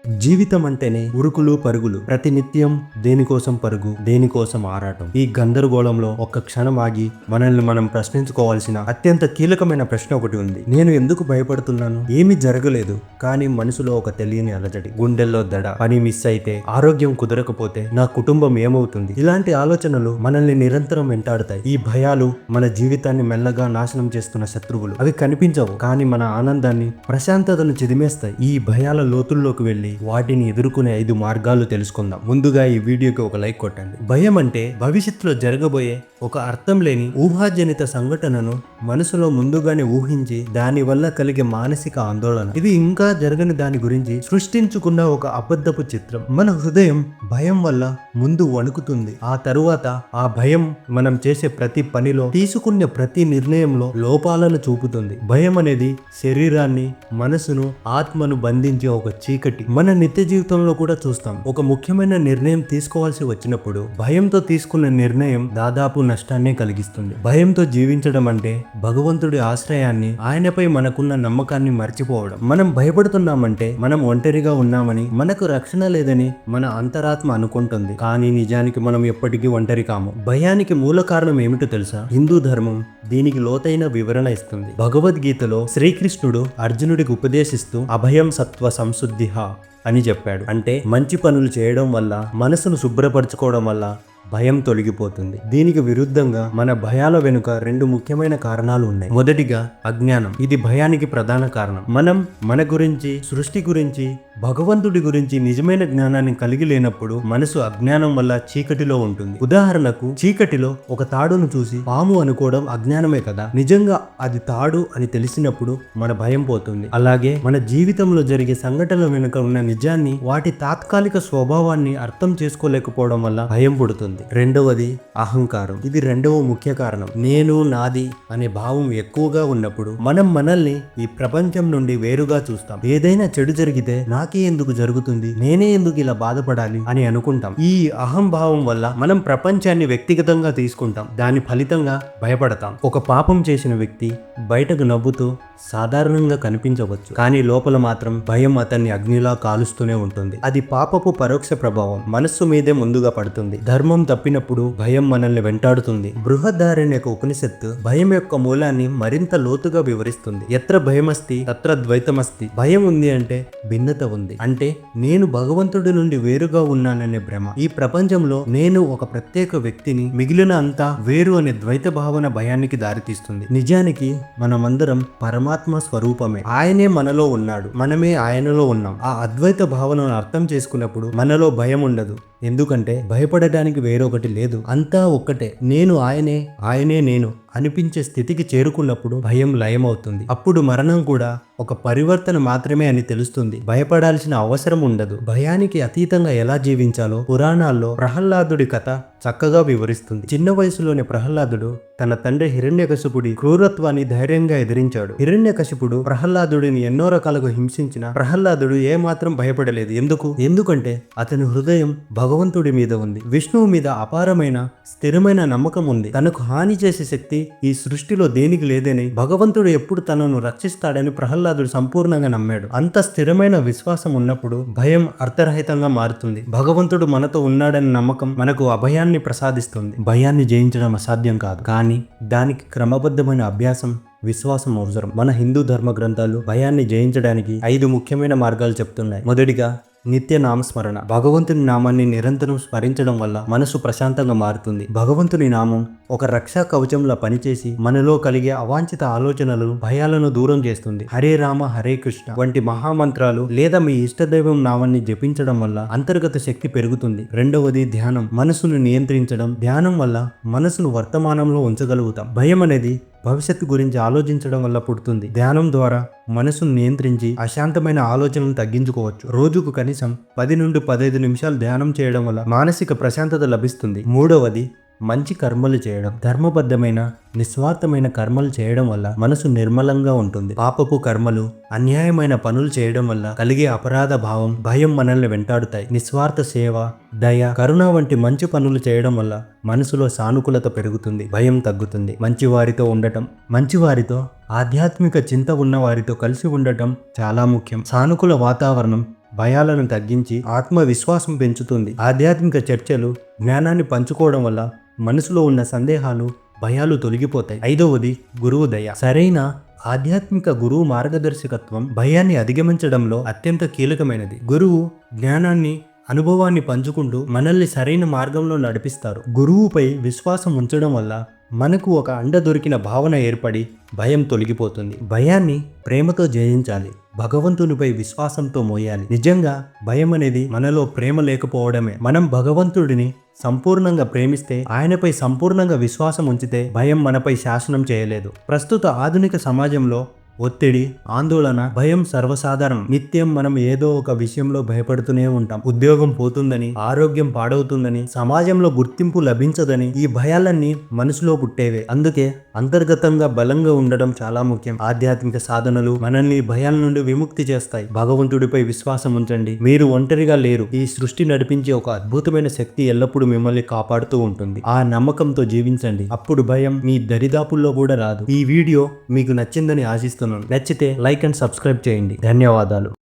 జీవితం అంటేనే ఉరుకులు పరుగులు, ప్రతినిత్యం దేనికోసం పరుగు, దేనికోసం ఆరాటం. ఈ గందరగోళంలో ఒక్క క్షణం ఆగి మనల్ని మనం ప్రశ్నించుకోవాల్సిన అత్యంత కీలకమైన ప్రశ్న ఒకటి ఉంది. నేను ఎందుకు భయపడుతున్నాను? ఏమీ జరగలేదు, కానీ మనసులో ఒక తెలియని అలజడి, గుండెల్లో దడ, పని మిస్ అయితే, ఆరోగ్యం కుదరకపోతే నా కుటుంబం ఏమవుతుంది? ఇలాంటి ఆలోచనలు మనల్ని నిరంతరం వెంటాడుతాయి. ఈ భయాలు మన జీవితాన్ని మెల్లగా నాశనం చేస్తున్న శత్రువులు. అవి కనిపించవు, కానీ మన ఆనందాన్ని, ప్రశాంతతను చిదిమేస్తాయి. ఈ భయాల లోతుల్లోకి వెళ్ళి వాటిని ఎదుర్కొనే 5 మార్గాలు తెలుసుకుందాం. ముందుగా ఈ వీడియోకి ఒక లైక్ కొట్టండి. భయం అంటే భవిష్యత్తులో జరగబోయే ఒక అర్థం లేని ఊహాజనిత సంఘటనను మనసులో ముందుగానే ఊహించి దాని వల్ల కలిగే మానసిక ఆందోళన. ఇది ఇంకా జరగని దాని గురించి సృష్టించుకున్న ఒక అబద్ధపు చిత్రం. మన హృదయం భయం వల్ల ముందు వణుకుతుంది. ఆ తరువాత ఆ భయం మనం చేసే ప్రతి పనిలో, తీసుకునే ప్రతి నిర్ణయంలో లోపాలను చూపుతుంది. భయం అనేది శరీరాన్ని, మనసును, ఆత్మను బంధించే ఒక చీకటి. మన నిత్య జీవితంలో కూడా చూస్తాం. ఒక ముఖ్యమైన నిర్ణయం తీసుకోవాల్సి వచ్చినప్పుడు భయంతో తీసుకున్న నిర్ణయం దాదాపు నష్టాన్నే కలిగిస్తుంది. భయంతో జీవించడం అంటే భగవంతుడి ఆశ్రయాన్ని, ఆయనపై మనకున్న నమ్మకాన్ని మర్చిపోవడం. మనం భయపడుతున్నామంటే మనం ఒంటరిగా ఉన్నామని, మనకు రక్షణ లేదని మన అంతరాత్మ అనుకుంటుంది. కానీ నిజానికి మనం ఎప్పటికీ ఒంటరి కాము. భయానికి మూల కారణం ఏమిటో తెలుసా? హిందూ ధర్మం దీనికి లోతైన వివరణ ఇస్తుంది. భగవద్గీతలో శ్రీకృష్ణుడు అర్జునుడికి ఉపదేశిస్తూ అభయం సత్వ సంశుద్ధిహ అని చెప్పాడు. అంటే మంచి పనులు చేయడం వల్ల, మనసును శుభ్రపరచుకోవడం వల్ల భయం తొలగిపోతుంది. దీనికి విరుద్ధంగా మన భయాల వెనుక 2 ముఖ్యమైన కారణాలు ఉన్నాయి. మొదటిగా అజ్ఞానం. ఇది భయానికి ప్రధాన కారణం. మనం మన గురించి, సృష్టి గురించి, భగవంతుడి గురించి నిజమైన జ్ఞానాన్ని కలిగి లేనప్పుడు మనసు అజ్ఞానం వల్ల చీకటిలో ఉంటుంది. ఉదాహరణకు, చీకటిలో ఒక తాడును చూసి పాము అనుకోవడం అజ్ఞానమే కదా. నిజంగా అది తాడు అని తెలిసినప్పుడు మన భయం పోతుంది. అలాగే మన జీవితంలో జరిగే సంఘటనల వెనుక ఉన్న నిజాన్ని, వాటి తాత్కాలిక స్వభావాన్ని అర్థం చేసుకోలేకపోవడం వల్ల భయం పుడుతుంది. రెండవది అహంకారం. ఇది రెండవ ముఖ్య కారణం. నేను, నాది అనే భావం ఎక్కువగా ఉన్నప్పుడు మనం మనల్ని ఈ ప్రపంచం నుండి వేరుగా చూస్తాం. ఏదైనా చెడు జరిగితే నాకే ఎందుకు జరుగుతుంది, నేనే ఎందుకు ఇలా బాధపడాలి అని అనుకుంటాం. ఈ అహంభావం వల్ల మనం ప్రపంచాన్ని వ్యక్తిగతంగా తీసుకుంటాం. దాని ఫలితంగా భయపడతాం. ఒక పాపం చేసిన వ్యక్తి బయటకు నవ్వుతూ సాధారణంగా కనిపించవచ్చు, కానీ లోపల మాత్రం భయం అతన్ని అగ్నిలా కాలుస్తూనే ఉంటుంది. అది పాపపు పరోక్ష ప్రభావం మనస్సు మీదే ముందుగా పడుతుంది. ధర్మం తప్పినప్పుడు భయం మనల్ని వెంటాడుతుంది. బృహదారణ్యక ఉపనిషత్తు భయం యొక్క మూలాన్ని మరింత లోతుగా వివరిస్తుంది. ఎత్ర భయమస్తి తత్ర ద్వైతమస్తి. భయం ఉంది అంటే భిన్నత ఉంది. అంటే నేను భగవంతుడి నుండి వేరుగా ఉన్నాననే భ్రమ. ఈ ప్రపంచంలో నేను ఒక ప్రత్యేక వ్యక్తిని, మిగిలిన అంతా వేరు అనే ద్వైత భావన భయానికి దారితీస్తుంది. నిజానికి మనమందరం పరమాత్మ స్వరూపమే. ఆయనే మనలో ఉన్నాడు, మనమే ఆయనలో ఉన్నాం. ఆ అద్వైత భావనను అర్థం చేసుకున్నప్పుడు మనలో భయం ఉండదు. ఎందుకంటే భయపడటానికి వేరొకటి లేదు, అంతా ఒక్కటే. నేను ఆయనే, ఆయనే నేను అనిపించే స్థితికి చేరుకున్నప్పుడు భయం లయమవుతుంది. అప్పుడు మరణం కూడా ఒక పరివర్తన మాత్రమే అని తెలుస్తుంది. భయపడాల్సిన అవసరం ఉండదు. భయానికి అతీతంగా ఎలా జీవించాలో పురాణాల్లో ప్రహ్లాదుడి కథ చక్కగా వివరిస్తుంది. చిన్న వయసులోని ప్రహ్లాదుడు తన తండ్రి హిరణ్యకశిపుడి క్రూరత్వాన్ని ధైర్యంగా ఎదిరించాడు. హిరణ్యకశిపుడు ప్రహ్లాదుడిని ఎన్నో రకాలుగా హింసించిన ప్రహ్లాదుడు ఏమాత్రం భయపడలేదు. ఎందుకంటే అతని హృదయం భగవంతుడి మీద ఉంది. విష్ణువు మీద అపారమైన, స్థిరమైన నమ్మకం ఉంది. తనకు హాని చేసే శక్తి ఈ సృష్టిలో దేనికి లేదని, భగవంతుడు ఎప్పుడు తనను రక్షిస్తాడని ప్రహ్లాదుడు సంపూర్ణంగా నమ్మాడు. అంత స్థిరమైన విశ్వాసం ఉన్నప్పుడు భయం అర్థరహితంగా మారుతుంది. భగవంతుడు మనతో ఉన్నాడని నమ్మకం మనకు అభయాన్ని ప్రసాదిస్తుంది. భయాన్ని జయించడం అసాధ్యం కాదు, కానీ దానికి క్రమబద్ధమైన అభ్యాసం, విశ్వాసం అవసరం. మన హిందూ ధర్మ గ్రంథాలు భయాన్ని జయించడానికి 5 ముఖ్యమైన మార్గాలు చెప్తున్నాయి. మొదటిగా నిత్య నామస్మరణ. భగవంతుని నామాన్ని నిరంతరం స్మరించడం వల్ల మనసు ప్రశాంతంగా మారుతుంది. భగవంతుని నామం ఒక రక్షా కవచంలా పనిచేసి మనలో కలిగే అవాంఛిత ఆలోచనలను, భయాలను దూరం చేస్తుంది. హరే రామ హరే కృష్ణ వంటి మహామంత్రాలు లేదా మీ ఇష్టదైవం నామాన్ని జపించడం వల్ల అంతర్గత శక్తి పెరుగుతుంది. రెండవది ధ్యానం. మనసును నియంత్రించడం. ధ్యానం వల్ల మనసును వర్తమానంలో ఉంచగలుగుతాం. భయం అనేది భవిష్యత్తు గురించి ఆలోచించడం వల్ల పుడుతుంది. ధ్యానం ద్వారా మనసును నియంత్రించి అశాంతమైన ఆలోచనలను తగ్గించుకోవచ్చు. రోజుకు కనీసం 10 నుండి 15 నిమిషాలు ధ్యానం చేయడం వల్ల మానసిక ప్రశాంతత లభిస్తుంది. మూడవది మంచి కర్మలు చేయడం. ధర్మబద్ధమైన, నిస్వార్థమైన కర్మలు చేయడం వల్ల మనసు నిర్మలంగా ఉంటుంది. పాపపు కర్మలు, అన్యాయమైన పనులు చేయడం వల్ల కలిగే అపరాధ భావం, భయం మనల్ని వెంటాడుతాయి. నిస్వార్థ సేవ, దయ, కరుణ వంటి మంచి పనులు చేయడం వల్ల మనసులో సానుకూలత పెరుగుతుంది, భయం తగ్గుతుంది. మంచివారితో ఉండటం, మంచివారితో, ఆధ్యాత్మిక చింత ఉన్న వారితో కలిసి ఉండటం చాలా ముఖ్యం. సానుకూల వాతావరణం భయాలను తగ్గించి ఆత్మవిశ్వాసం పెంచుతుంది. ఆధ్యాత్మిక చర్చలు జ్ఞానాన్ని పంచుకోవడం వల్ల మనసులో ఉన్న సందేహాలు, భయాలు తొలగిపోతాయి. 5వది గురువు దయ. సరైన ఆధ్యాత్మిక గురువు మార్గదర్శకత్వం భయాన్ని అధిగమించడంలో అత్యంత కీలకమైనది. గురువు జ్ఞానాన్ని, అనుభవాన్ని పంచుకుంటూ మనల్ని సరైన మార్గంలో నడిపిస్తారు. గురువుపై విశ్వాసం ఉంచడం వల్ల మనకు ఒక అండ దొరికిన భావన ఏర్పడి భయం తొలగిపోతుంది. భయాన్ని ప్రేమతో జయించాలి. భగవంతునిపై విశ్వాసంతో మోయాలి. నిజంగా భయం అనేది మనలో ప్రేమ లేకపోవడమే. మనం భగవంతుడిని సంపూర్ణంగా ప్రేమిస్తే, ఆయనపై సంపూర్ణంగా విశ్వాసం ఉంచితే భయం మనపై శాసనం చేయలేదు. ప్రస్తుత ఆధునిక సమాజంలో ఒత్తిడి, ఆందోళన, భయం సర్వసాధారణం. నిత్యం మనం ఏదో ఒక విషయంలో భయపడుతూనే ఉంటాం. ఉద్యోగం పోతుందని, ఆరోగ్యం పాడవుతుందని, సమాజంలో గుర్తింపు లభించదని ఈ భయాలన్నీ మనసులో పుట్టేవే. అందుకే అంతర్గతంగా బలంగా ఉండడం చాలా ముఖ్యం. ఆధ్యాత్మిక సాధనలు మనల్ని భయాల నుండి విముక్తి చేస్తాయి. భగవంతుడిపై విశ్వాసం ఉంచండి. మీరు ఒంటరిగా లేరు. ఈ సృష్టి నడిపించే ఒక అద్భుతమైన శక్తి ఎల్లప్పుడూ మిమ్మల్ని కాపాడుతూ ఉంటుంది. ఆ నమ్మకంతో జీవించండి. అప్పుడు భయం మీ దరిదాపుల్లో కూడా రాదు. ఈ వీడియో మీకు నచ్చిందని ఆశిస్తున్నాను. నచ్చితే లైక్ అండ్ సబ్స్క్రైబ్ చేయండి. ధన్యవాదాలు.